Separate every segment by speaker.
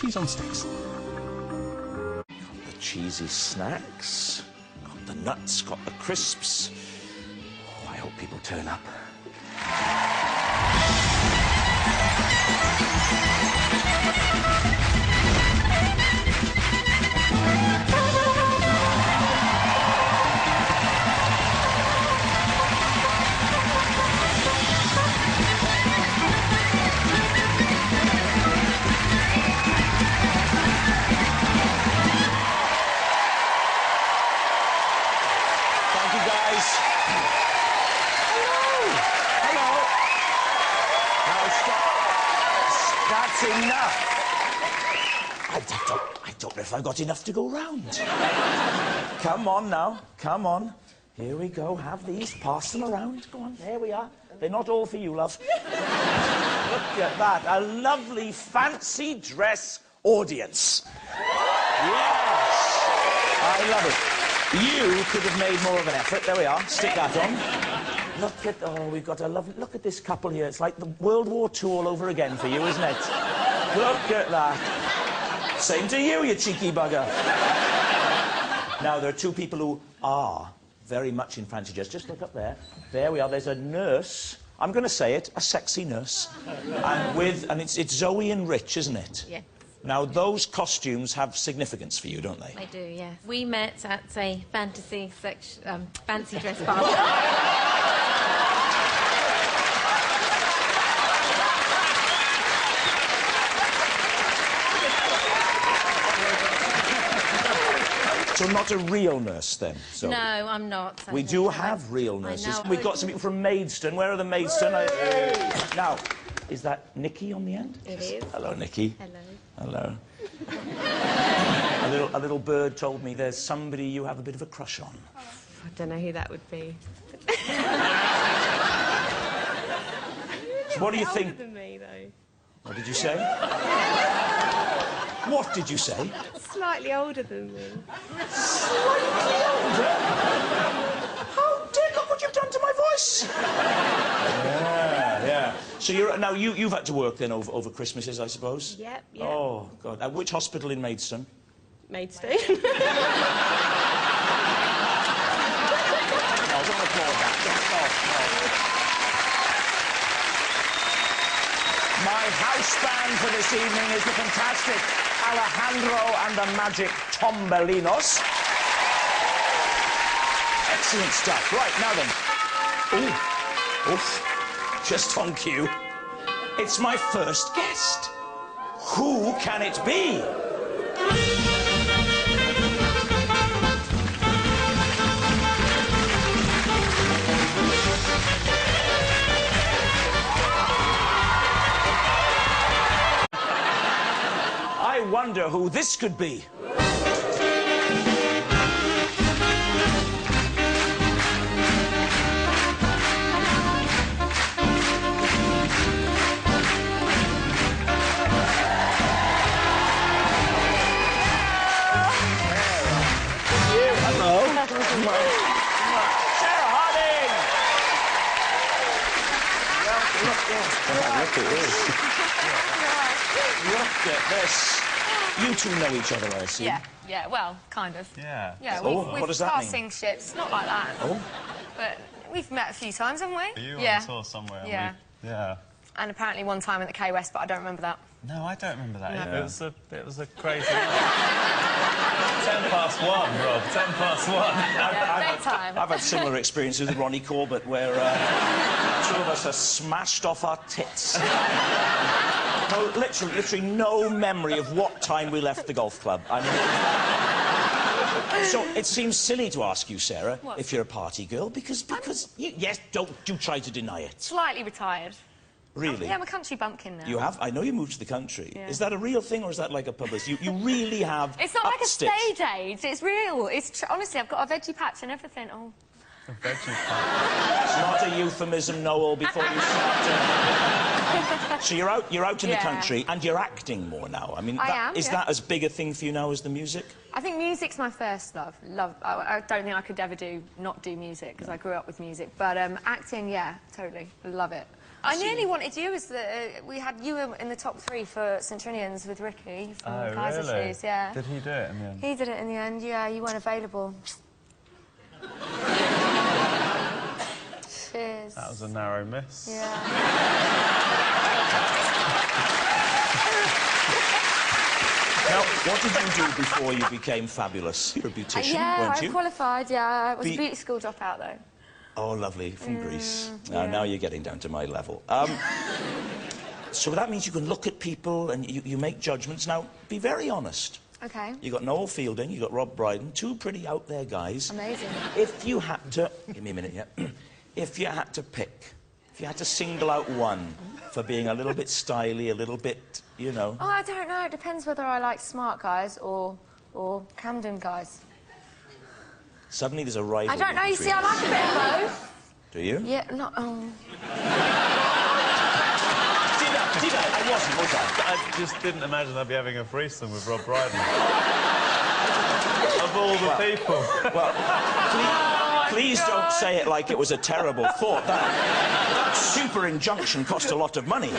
Speaker 1: cheese on sticks.
Speaker 2: Got the cheesy snacks, got the nuts, got the crisps. Oh, I hope people turn up. That's enough. I don't know if I've got enough to go round. Come on now, come on. Here we go, have these, pass them around. Go on, there we are. They're not all for you, love. Look at that, a lovely fancy dress audience. Yes, I love it. You could have made more of an effort. There we are, stick that on. Look at, oh, we've got a lovely, look at this couple here. It's like the World War II all over again for you, isn't it? Look at that. Same to you, you cheeky bugger. Now, there are two people who are very much in fancy dress. Just look up there. There we are. There's a nurse. I'm going to say it, a sexy nurse. And it's Zoe and Rich, isn't it?
Speaker 3: Yeah.
Speaker 2: Now, those costumes have significance for you, don't they?
Speaker 3: They do, yes. We met at a fancy dress party.
Speaker 2: So not a real nurse, then? So.
Speaker 3: No, I'm not.
Speaker 2: We do have real nurses. We've got some people from Maidstone. Where are the Maidstone? Now, is that Nikki on the end?
Speaker 3: It is.
Speaker 2: Hello, Nikki.
Speaker 3: Hello.
Speaker 2: Hello. A little bird told me there's somebody you have a bit of a crush on.
Speaker 3: I don't know who that would be.
Speaker 2: So what do you think?
Speaker 3: Older than me, though.
Speaker 2: What did you say? What did you say?
Speaker 3: Slightly older than me.
Speaker 2: Slightly older? How dare, look what you've done to my voice! Yeah. So you've had to work then over Christmases, I suppose?
Speaker 3: Yep.
Speaker 2: Oh, God. At which hospital in Maidstone?
Speaker 3: Maidstone.
Speaker 2: No, don't applaud that. No. My house band for this evening is the fantastic Alejandro and the Magic Tombelinos. Excellent stuff. Right, now then. Oof. Just on cue. It's my first guest. Who can it be? I wonder who this could be. Look at this. You two know each other, I assume?
Speaker 4: Yeah, well, kind of.
Speaker 5: Yeah.
Speaker 4: Yeah,
Speaker 2: what does that mean?
Speaker 4: passing ships, not like that.
Speaker 2: Oh.
Speaker 4: But we've met a few times, haven't we?
Speaker 5: You
Speaker 4: yeah.
Speaker 5: on tour somewhere.
Speaker 4: Yeah.
Speaker 5: Yeah.
Speaker 4: And apparently one time at the K West, but I don't remember that.
Speaker 5: No, I don't remember that.
Speaker 4: No.
Speaker 5: It was a crazy. 10 past 1, Rob. 10 past 1.
Speaker 4: Bedtime.
Speaker 2: I've had similar experiences with Ronnie Corbett where two of us are smashed off our tits. No, literally no memory of what time we left the golf club. I mean, so it seems silly to ask you, Sarah, if you're a party girl, because yes, don't try to deny it.
Speaker 4: Slightly retired.
Speaker 2: Really?
Speaker 4: Yeah, I'm a country bumpkin now.
Speaker 2: You have? I know you moved to the country.
Speaker 4: Yeah.
Speaker 2: Is that a real thing, or is that like a publicity? You really have.
Speaker 4: It's not like a
Speaker 2: stage
Speaker 4: age. It's real. Honestly, I've got a veggie patch and everything. Oh.
Speaker 5: A veggie patch.
Speaker 2: It's not a euphemism, Noel, before you start. So you're out in the country, and you're acting more now. I mean, is that as big a thing for you now as the music?
Speaker 4: I think music's my first love. I don't think I could ever not do music, because I grew up with music. But acting, yeah, totally. I love it. I nearly wanted you as the... we had you in the top 3 for St Trinian's with Ricky from Kaiser
Speaker 5: really?
Speaker 4: Shoes, yeah.
Speaker 5: Did he do it in the end?
Speaker 4: He did it in the end, yeah. You weren't available. Cheers.
Speaker 5: That was a narrow miss.
Speaker 4: Yeah.
Speaker 2: Now, what did you do before you became fabulous? You're a beautician, weren't you?
Speaker 4: I qualified, yeah. I was a beauty school dropout, though.
Speaker 2: Oh, lovely, from Greece. Now you're getting down to my level. So that means you can look at people and you make judgments. Now, be very honest.
Speaker 4: OK.
Speaker 2: You got Noel Fielding, you got Rob Brydon, 2 pretty out there guys.
Speaker 4: Amazing.
Speaker 2: If you had to... Give me a minute, yeah. If you had to pick, if you had to single out one for being a little bit styly, a little bit, you know...
Speaker 4: Oh, I don't know. It depends whether I like smart guys or Camden guys.
Speaker 2: Suddenly there's a rivalry.
Speaker 4: I don't know. You see, I like a bit of both.
Speaker 2: Do you?
Speaker 4: Yeah, not...
Speaker 2: Did I? I wasn't, was I?
Speaker 5: I just didn't imagine I'd be having a threesome with Rob Brydon. Of all the people.
Speaker 2: Well, please don't say it like it was a terrible thought. That super injunction cost a lot of money.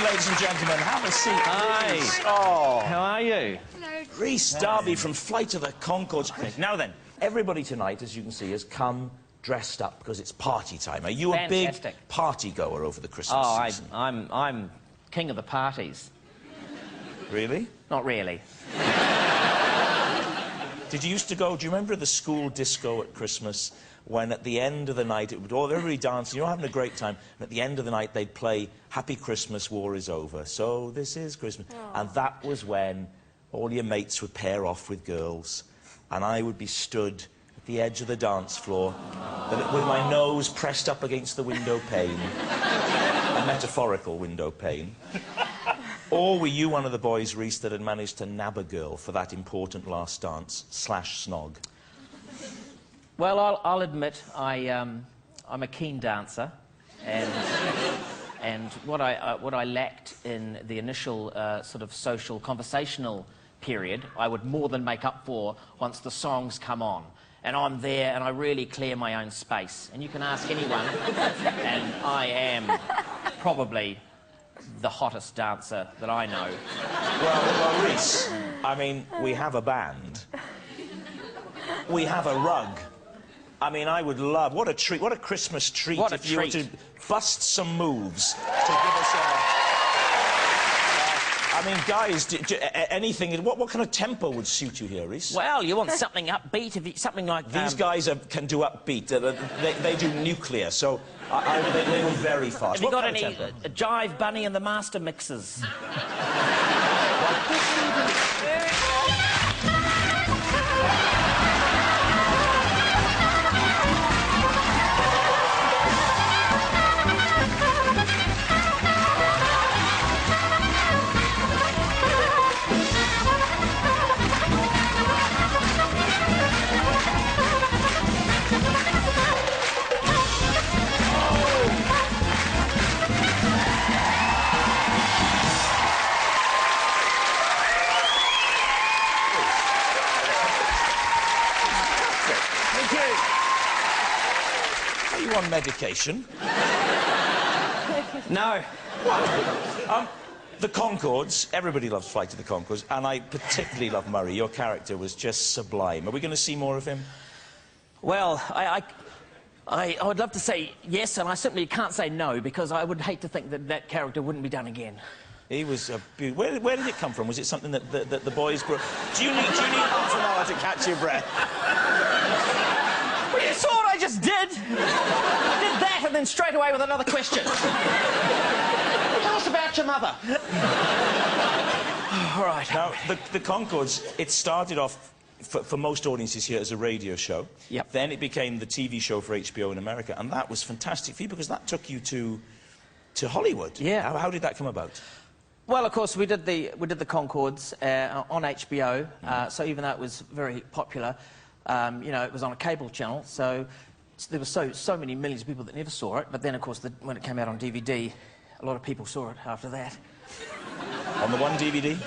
Speaker 2: Ladies and gentlemen, have a seat.
Speaker 1: Hi.
Speaker 2: Oh.
Speaker 1: How are you?
Speaker 4: Hello.
Speaker 2: Rhys Darby from Flight of the Conchords. Now then, everybody tonight, as you can see, has come dressed up because it's party time. Are you a big party goer over the Christmas season?
Speaker 1: I'm king of the parties.
Speaker 2: Really?
Speaker 1: Not really.
Speaker 2: Did you used to go... Do you remember the school disco at Christmas when at the end of the night it would all everybody dancing, you're having a great time, and at the end of the night they'd play Happy Christmas, War is Over, so this is Christmas. Aww. And that was when all your mates would pair off with girls, and I would be stood at the edge of the dance floor with my nose pressed up against the window pane, a metaphorical window pane. Or were you one of the boys, Rhys, that had managed to nab a girl for that important last dance / snog?
Speaker 1: Well, I'll admit I'm a keen dancer, and what I lacked in the initial sort of social conversational period, I would more than make up for once the songs come on. And I'm there, and I really clear my own space. And you can ask anyone, and I am probably the hottest dancer that I know.
Speaker 2: Well, Rhys, I mean, we have a band. We have a rug. I mean, I would love... What a treat, what a Christmas treat if you were to bust some moves to give us a... I mean, guys, anything... What kind of tempo would suit you here, Rhys?
Speaker 1: Well, you want something upbeat, something like...
Speaker 2: These guys can do upbeat. They do nuclear, so they were very fast.
Speaker 1: Have you got any Jive Bunny and the Master Mixers?
Speaker 2: On medication?
Speaker 1: No.
Speaker 2: The Conchords, everybody loves Flight of the Conchords, and I particularly love Murray. Your character was just sublime. Are we going to see more of him?
Speaker 1: Well, I would love to say yes, and I simply can't say no, because I would hate to think that that character wouldn't be done again.
Speaker 2: He was a beautiful... Where did it come from? Was it something that the boys brought... Do you need half an hour to catch your breath?
Speaker 1: Well, you saw what I just did! I did that and then straight away with another question. Tell us about your mother. All right.
Speaker 2: Now, the Conchords, it started off, for most audiences here, as a radio show.
Speaker 1: Yep.
Speaker 2: Then it became the TV show for HBO in America, and that was fantastic for you because that took you to Hollywood.
Speaker 1: Yeah.
Speaker 2: How did that come about?
Speaker 1: Well, of course, we did the Concords on HBO, so even though it was very popular, you know, it was on a cable channel, so there were so many millions of people that never saw it, but then, of course, when it came out on DVD, a lot of people saw it after that.
Speaker 2: On the one DVD?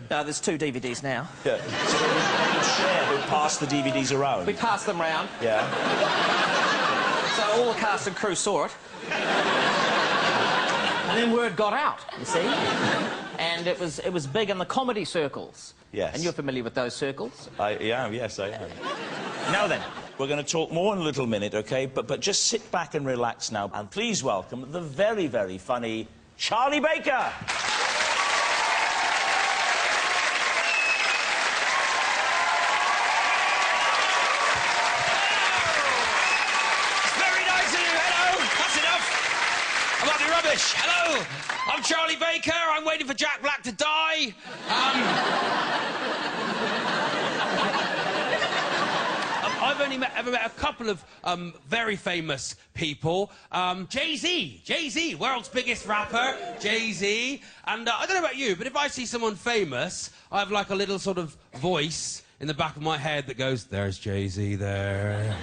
Speaker 1: No, there's 2 DVDs now.
Speaker 2: Yeah. So you share, we pass the DVDs around?
Speaker 1: We passed them round.
Speaker 2: Yeah.
Speaker 1: So all the cast and crew saw it. And then word got out, you see? And it was big in the comedy circles.
Speaker 2: Yes.
Speaker 1: And you're familiar with those circles?
Speaker 2: Yes, I am. Now then, we're going to talk more in a little minute, OK? But just sit back and relax now. And please welcome the very, very funny Charlie Baker.
Speaker 6: Hello, I'm Charlie Baker. I'm waiting for Jack Black to die. I've only ever met a couple of very famous people. Jay-Z, world's biggest rapper, Jay-Z. And I don't know about you, but if I see someone famous, I have like a little sort of voice in the back of my head that goes, there's Jay-Z there.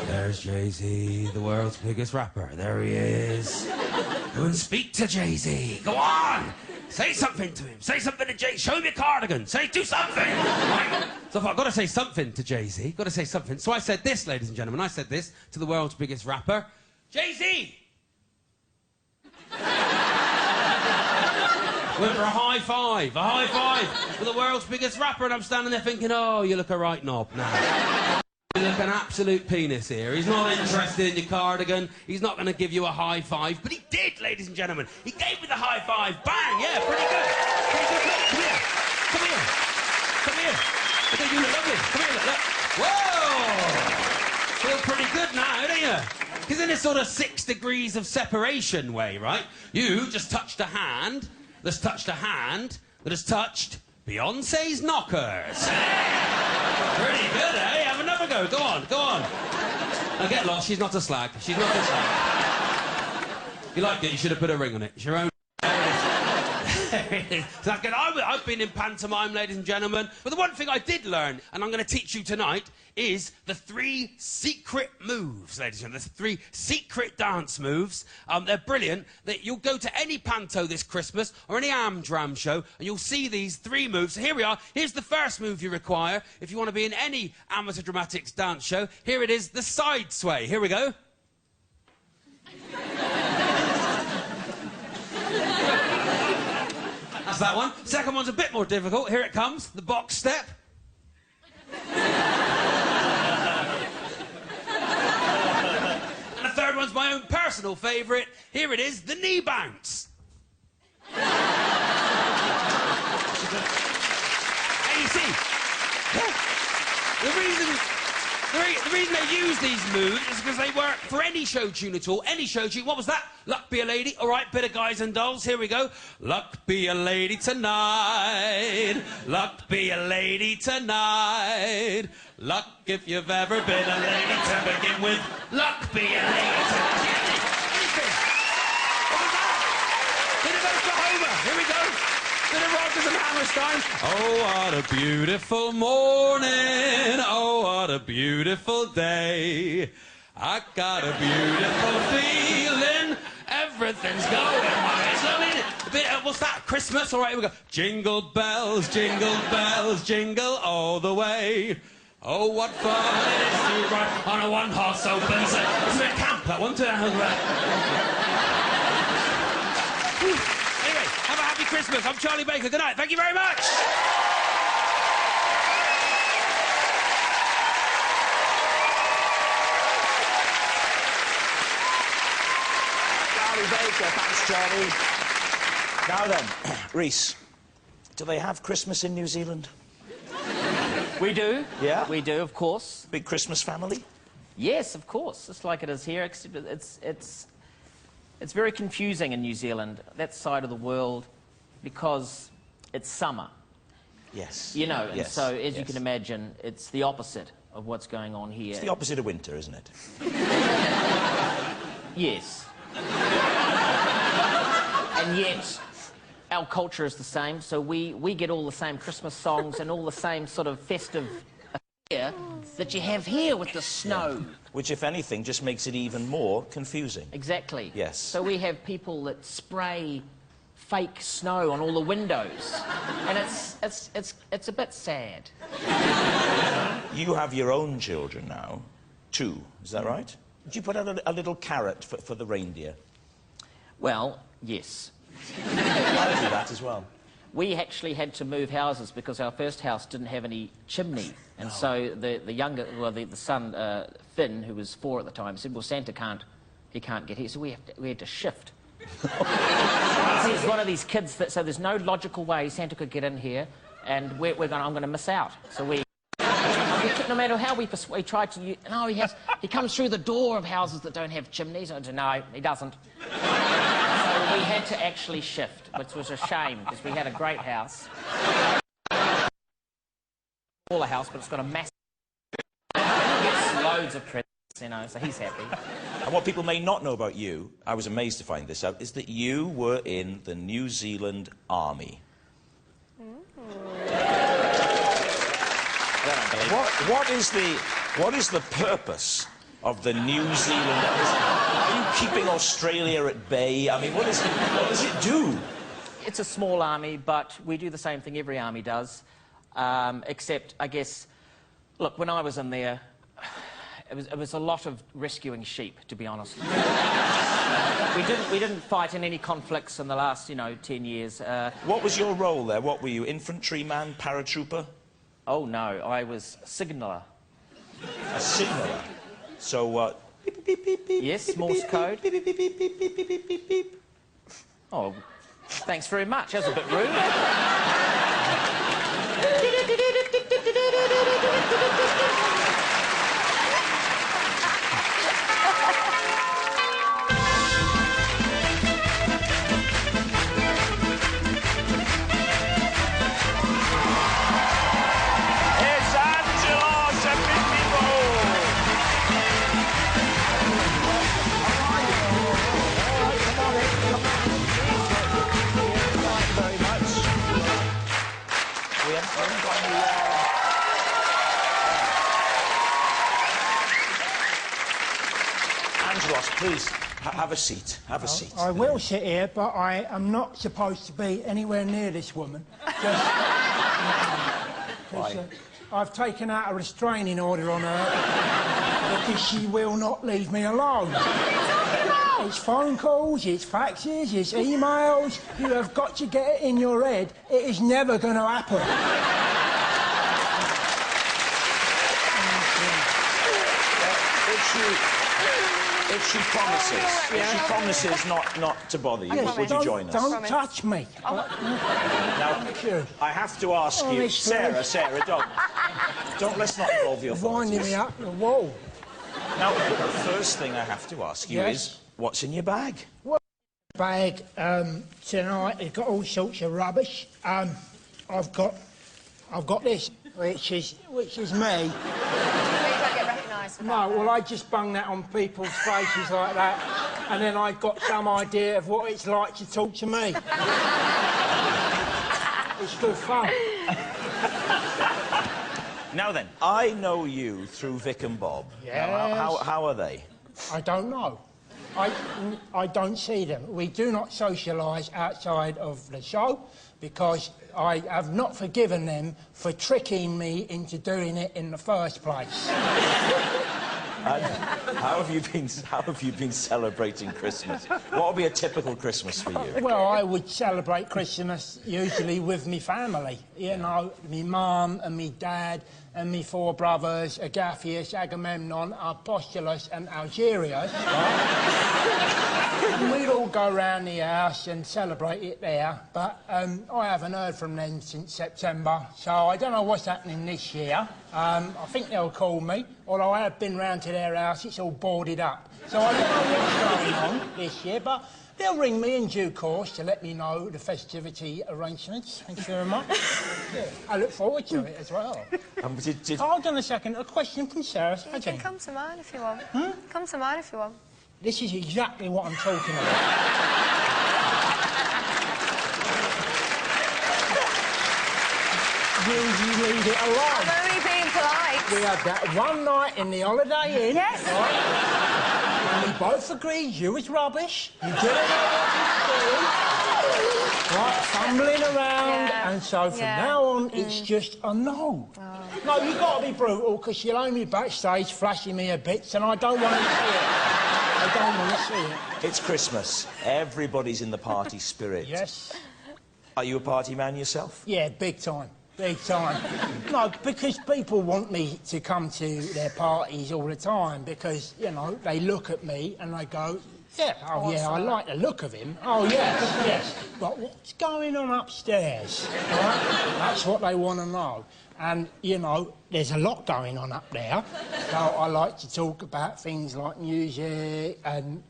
Speaker 6: There's Jay-Z, the world's biggest rapper. There he is. Go and speak to Jay-Z. Go on. Say something to him. Say something to Jay. Show him your cardigan. Do something. Right. So I've got to say something to Jay-Z. Got to say something. So I said this, ladies and gentlemen. I said this to the world's biggest rapper. Jay-Z. Went for a high five. A high five with the world's biggest rapper. And I'm standing there thinking, oh, you look a right knob now. You look an absolute penis here. He's not interested in your cardigan. He's not going to give you a high five. But he did, ladies and gentlemen. He gave me the high five. Bang! Yeah, pretty good. Pretty good. Look, come here. Come here. Come here. Look at you, look lovely. Come here, look. Whoa! Feel pretty good now, don't you? Because in this sort of 6 degrees of separation way, right? You just touched a hand that's touched a hand that has touched Beyonce's knockers. Pretty good, eh? Have another go. Go on, go on. Now get lost. She's not a slag. She's not a slag. You liked it. You should have put a ring on it. It's your own. So that's good. I've been in pantomime, ladies and gentlemen. But the one thing I did learn, and I'm going to teach you tonight, is the 3 secret moves, ladies and gentlemen. The 3 secret dance moves. They're brilliant. You'll go to any panto this Christmas or any Amdram show, and you'll see these 3 moves. So here we are. Here's the first move you require if you want to be in any amateur dramatics dance show. Here it is, the side sway. Here we go. That's that one. Second one's a bit more difficult. Here it comes, the box step. And the third one's my own personal favourite. Here it is, the knee bounce. And you see, the reason they use these moves is because they work for any show tune at all. Any show tune. What was that? Luck be a lady. All right, bit of Guys and Dolls. Here we go. Luck be a lady tonight. Luck be a lady tonight. Luck if you've ever been a lady to begin with. Luck be a lady tonight. Anything. What was that? Bit of Oklahoma. Here we go. Bit of Rodgers and Hammerstein. Oh, what a beautiful morning. Oh, what a beautiful day. I got a beautiful feeling. Everything's going right. So, I mean, a bit, what's that? Christmas? All right, here we go. Jingle bells, jingle all the way. Oh, what fun it is to ride on a one-horse open sleigh. It's a bit camp, that one, too. Anyway, have a happy Christmas. I'm Charlie Baker. Good night. Thank you very much.
Speaker 2: Baker, thanks, Charlie. Now then, Rhys, do they have Christmas in New Zealand?
Speaker 1: We do.
Speaker 2: Yeah?
Speaker 1: We do, of course.
Speaker 2: Big Christmas family?
Speaker 1: Yes, of course. Just like it is here. It's very confusing in New Zealand, that side of the world, because it's summer.
Speaker 2: Yes.
Speaker 1: You know, and
Speaker 2: yes.
Speaker 1: so, as you can imagine, it's the opposite of what's going on here.
Speaker 2: It's the opposite of winter, isn't it?
Speaker 1: Yes. And yet, our culture is the same, so we get all the same Christmas songs and all the same sort of festive affair that you have here with the snow.
Speaker 2: Which, if anything, just makes it even more confusing.
Speaker 1: Exactly.
Speaker 2: Yes.
Speaker 1: So we have people that spray fake snow on all the windows, and it's a bit sad.
Speaker 2: You have your own children now, 2, is that right? Did you put out a little carrot for the reindeer?
Speaker 1: Well, yes.
Speaker 2: I do that as well.
Speaker 1: We actually had to move houses because our first house didn't have any chimney. And so the younger, well, the son, Finn, who was 4 at the time, said, well, Santa can't get here. So we had to shift. He's one of these kids that, so there's no logical way Santa could get in here, and I'm going to miss out. So no matter how we tried to, no, he comes through the door of houses that don't have chimneys. I don't know, he doesn't. So we had to actually shift, which was a shame, because we had a great house. Smaller house, but it's got a massive... He gets loads of presents, you know, so he's happy.
Speaker 2: And what people may not know about you, I was amazed to find this out, is that you were in the New Zealand Army. What is the purpose of the New Zealand? Are you keeping Australia at bay? I mean, what does it do?
Speaker 1: It's a small army, but we do the same thing every army does, except, I guess, look, when I was in there, it was a lot of rescuing sheep, to be honest. We didn't fight in any conflicts in the last, 10 years.
Speaker 2: What was your role there? What were you, infantryman, paratrooper?
Speaker 1: Oh, no, I was signaller.
Speaker 2: A signaller? So,
Speaker 1: yes, Morse code. Oh, thanks very much. That was a bit rude.
Speaker 2: Please, have a seat. Have a seat.
Speaker 7: I will sit here, but I am not supposed to be anywhere near this woman. Why? I've taken out a restraining order on her because she will not leave me alone. It's phone calls, it's faxes, it's emails. You have got to get it in your head. It is never going to happen.
Speaker 2: If she promises not to bother you, would you join us?
Speaker 7: Don't touch me.
Speaker 2: Now, I have to ask you, Sarah, let's not involve your
Speaker 7: winding me up the wall.
Speaker 2: Now, the first thing I have to ask you is, what's in your bag?
Speaker 7: Well, bag tonight, it's got all sorts of rubbish. I've got this, which is me. No, well, I just bung that on people's faces like that, and then I got some idea of what it's like to talk to me. It's good fun.
Speaker 2: Now then, I know you through Vic and Bob.
Speaker 7: Yes.
Speaker 2: Now, how are they?
Speaker 7: I don't know. I don't see them. We do not socialise outside of the show because I have not forgiven them for tricking me into doing it in the first place.
Speaker 2: How have you been celebrating Christmas? What would be a typical Christmas for you?
Speaker 7: Well, I would celebrate Christmas usually with me family. You know, me mum and me dad and me 4 brothers, Agathias, Agamemnon, Arpostulus and Algerius. And we'd all go round the house and celebrate it there, but I haven't heard from them since September, so I don't know what's happening this year. I think they'll call me, although I have been round to their house, it's all boarded up. So I don't know what's going on this year, but they'll ring me in due course to let me know the festivity arrangements. Thank you very much. Yeah, I look forward to it as well. Hold on a second, a question from Sarah.
Speaker 4: You can come to mine if you want. Come to mine if you want.
Speaker 7: This is exactly what I'm talking about. it alive.
Speaker 4: I'm only being polite.
Speaker 7: We had that one night in the Holiday Inn.
Speaker 4: Yes.
Speaker 7: Right? And we both agreed you was rubbish. You didn't know what you were doing. Right, fumbling around.
Speaker 4: Yeah.
Speaker 7: And so from now on, it's just a no.
Speaker 4: Oh.
Speaker 7: No, you've got to be brutal, because you'll only be backstage flashing me a bits, and I don't want to see it. I don't want to see it.
Speaker 2: It's Christmas. Everybody's in the party spirit.
Speaker 7: Yes?
Speaker 2: Are you a party man yourself?
Speaker 7: Yeah, big time. Big time. No, because people want me to come to their parties all the time, because, you know, they look at me and they go, yeah, oh yeah, I like the look of him. Oh yes, yes. But what's going on upstairs? Right? That's what they want to know. And, you know, there's a lot going on up there. So I like to talk about things like music and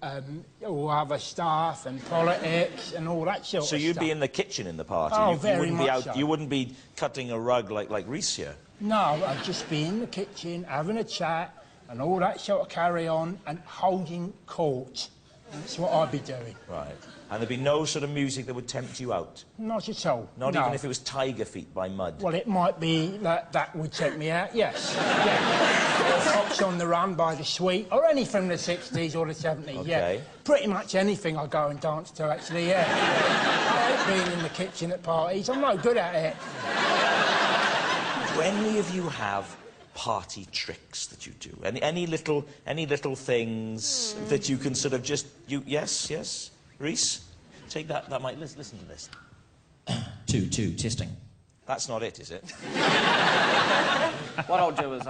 Speaker 7: all other stuff and politics and all that sort of stuff.
Speaker 2: So you'd be in the kitchen in the party?
Speaker 7: Oh,
Speaker 2: you
Speaker 7: very
Speaker 2: wouldn't be
Speaker 7: much
Speaker 2: out,
Speaker 7: so.
Speaker 2: You wouldn't be cutting a rug like Reese here?
Speaker 7: No, I'd just be in the kitchen, having a chat and all that sort of carry on and holding court. That's what I'd be doing.
Speaker 2: Right. And there'd be no sort of music that would tempt you out?
Speaker 7: Not at all.
Speaker 2: Not
Speaker 7: no.
Speaker 2: even if it was Tiger Feet by Mud?
Speaker 7: Well, it might be that would take me out, yes. Yeah. Or Fox on the Run by The Sweet, or any from the 60s or the 70s,
Speaker 2: OK.
Speaker 7: yeah. Pretty much anything I go and dance to, actually, yeah. I hate being in the kitchen at parties. I'm no good at it.
Speaker 2: Do any of you have party tricks that you do? Any little things that you can sort of just... Yes, yes? Reese? Take that mic. Listen to this.
Speaker 1: Two, testing.
Speaker 2: That's not it, is it?
Speaker 1: What I'll do is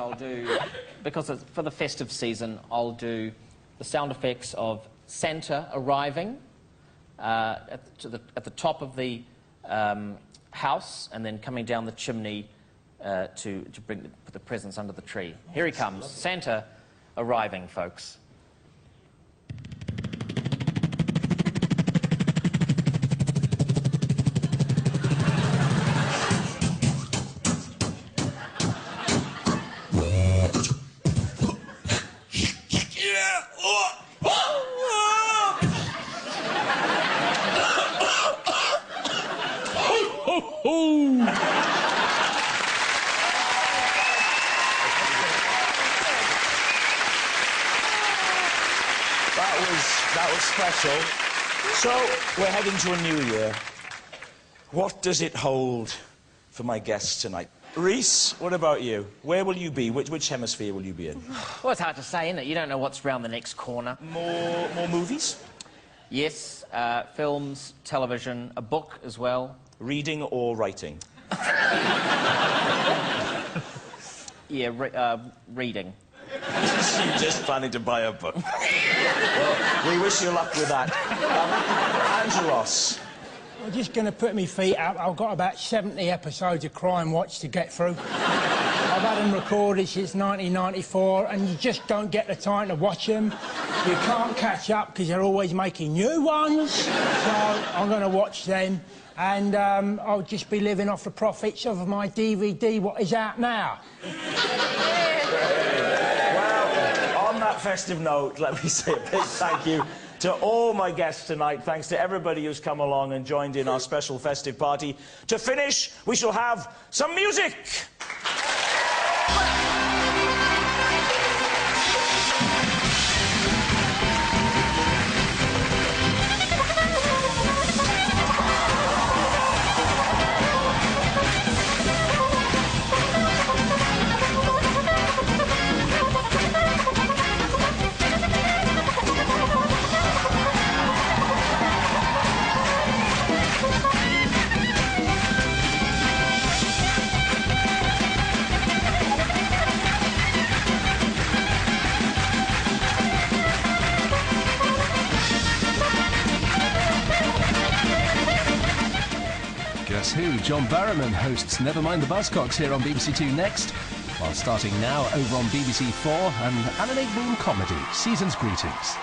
Speaker 1: because it's for the festive season, I'll do the sound effects of Santa arriving at the top of the house and then coming down the chimney to put the presents under the tree. Here he comes, Santa arriving, folks.
Speaker 2: That was special. So, we're heading to a new year. What does it hold for my guests tonight? Reese, what about you? Where will you be? Which hemisphere will you be in?
Speaker 1: Well, it's hard to say, isn't it? You don't know what's round the next corner.
Speaker 2: More movies?
Speaker 1: Yes, films, television, a book as well.
Speaker 2: Reading or writing?
Speaker 1: Yeah, reading.
Speaker 2: You're just planning to buy a book. Well, we wish you luck with that. Andrew Ross.
Speaker 7: I'm just going to put my feet up. I've got about 70 episodes of Crime Watch to get through. I've had them recorded since 1994, and you just don't get the time to watch them. You can't catch up because they're always making new ones. So I'm going to watch them, and I'll just be living off the profits of my DVD, what is out now.
Speaker 2: On that festive note, let me say a big thank you to all my guests tonight. Thanks to everybody who's come along and joined in our special festive party. To finish, we shall have some music.
Speaker 8: Guess who? John Barrowman hosts Never Mind the Buzzcocks here on BBC Two next, while starting now over on BBC 4 and Anna Boom Comedy, Season's Greetings.